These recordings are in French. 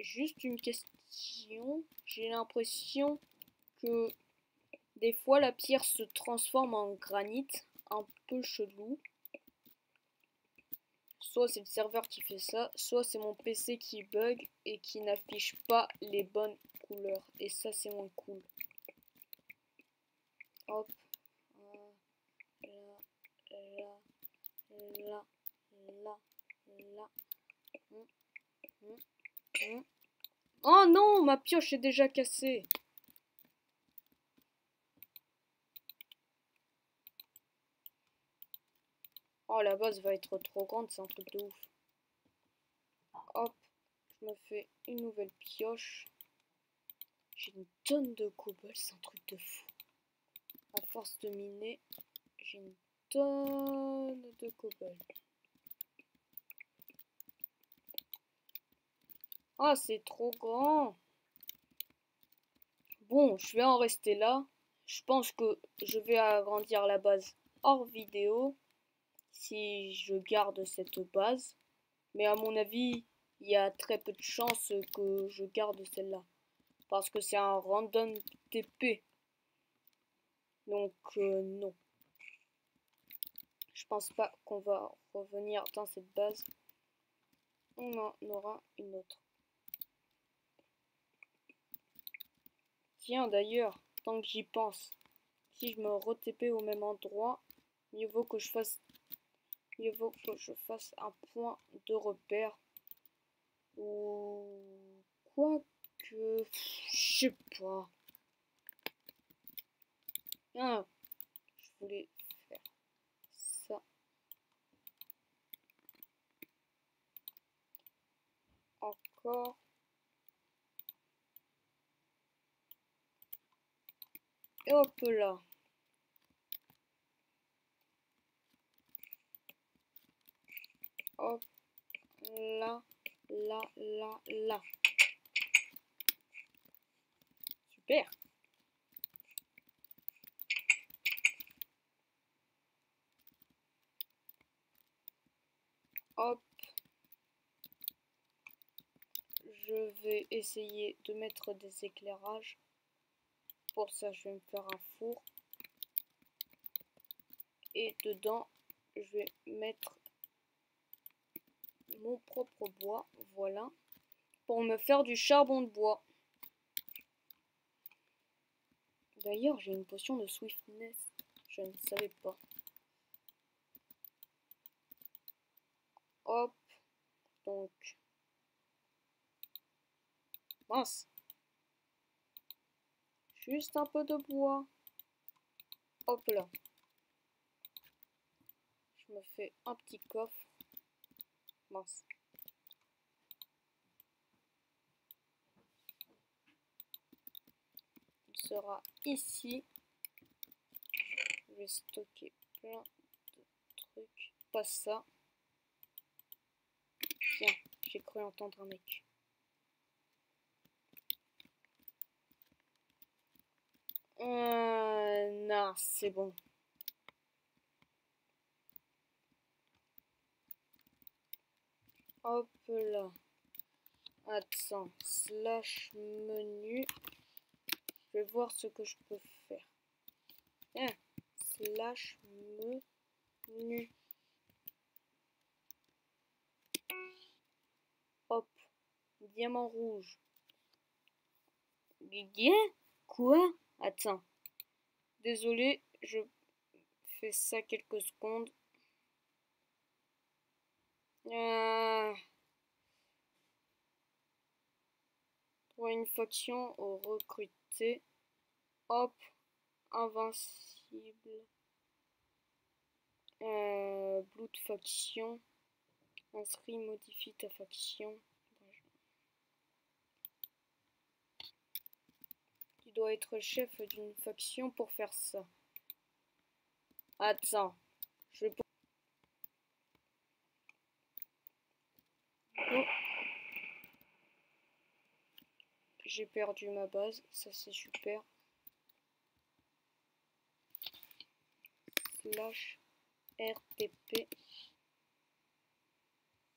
juste une question. J'ai l'impression que des fois la pierre se transforme en granit, un peu chelou. Soit c'est le serveur qui fait ça, soit c'est mon PC qui bug et qui n'affiche pas les bonnes couleurs. Et ça c'est moins cool. Hop. Là, là, là, là, là. Oh non, ma pioche est déjà cassée. Oh, la base va être trop grande, c'est un truc de ouf. Hop, je me fais une nouvelle pioche. J'ai une tonne de cobble, c'est un truc de fou. À force de miner, j'ai une tonne de cobble. Ah, c'est trop grand. Bon, je vais en rester là. Je pense que je vais agrandir la base hors vidéo si je garde cette base. Mais à mon avis, il y a très peu de chances que je garde celle-là. Parce que c'est un random TP. Donc non. Je pense pas qu'on va revenir dans cette base. On en aura une autre. Tiens d'ailleurs, tant que j'y pense, si je me re-TP au même endroit, mieux vaut que je fasse un point de repère. Ou quoi que... Je sais pas. Ah, je voulais faire ça. Encore. Et hop là. Hop là, là, là, là. Super. Hop. Je vais essayer de mettre des éclairages. Pour ça, je vais me faire un four. Et dedans, je vais mettre mon propre bois. Voilà. Pour me faire du charbon de bois. D'ailleurs, j'ai une potion de swiftness. Je ne savais pas. Hop. Donc. Mince. Juste un peu de bois. Hop là. Je me fais un petit coffre. Mince. Il sera ici. Je vais stocker plein de trucs. Pas ça. Tiens, j'ai cru entendre un mec. Non, c'est bon. Hop là. Attends, slash menu. Je vais voir ce que je peux faire. Slash menu. Hop. Diamant rouge. Quoi? Attends. Désolé, je fais ça quelques secondes. Pour une faction recrutée. Hop. Invincible. Blood faction. Inscrit, modifie ta faction. Tu dois être chef d'une faction pour faire ça. Attends. Je vais... Oh. J'ai perdu ma base. Ça, c'est super. Slash RTP.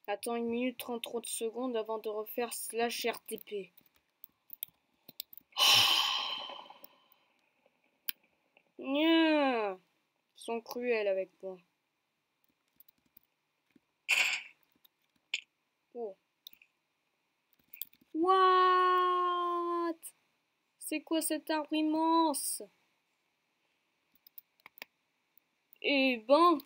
Attends 1 minute 33 secondes avant de refaire /RTP. Ils sont cruels avec moi. Oh. What? C'est quoi cet arbre immense? Eh ben.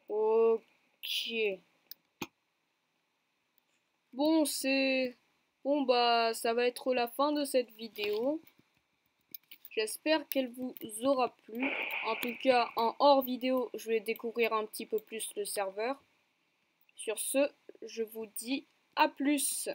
Ok. Bon, Bon, bah, ça va être la fin de cette vidéo. J'espère qu'elle vous aura plu. En tout cas, en hors vidéo, je vais découvrir un petit peu plus le serveur. Sur ce, je vous dis à plus.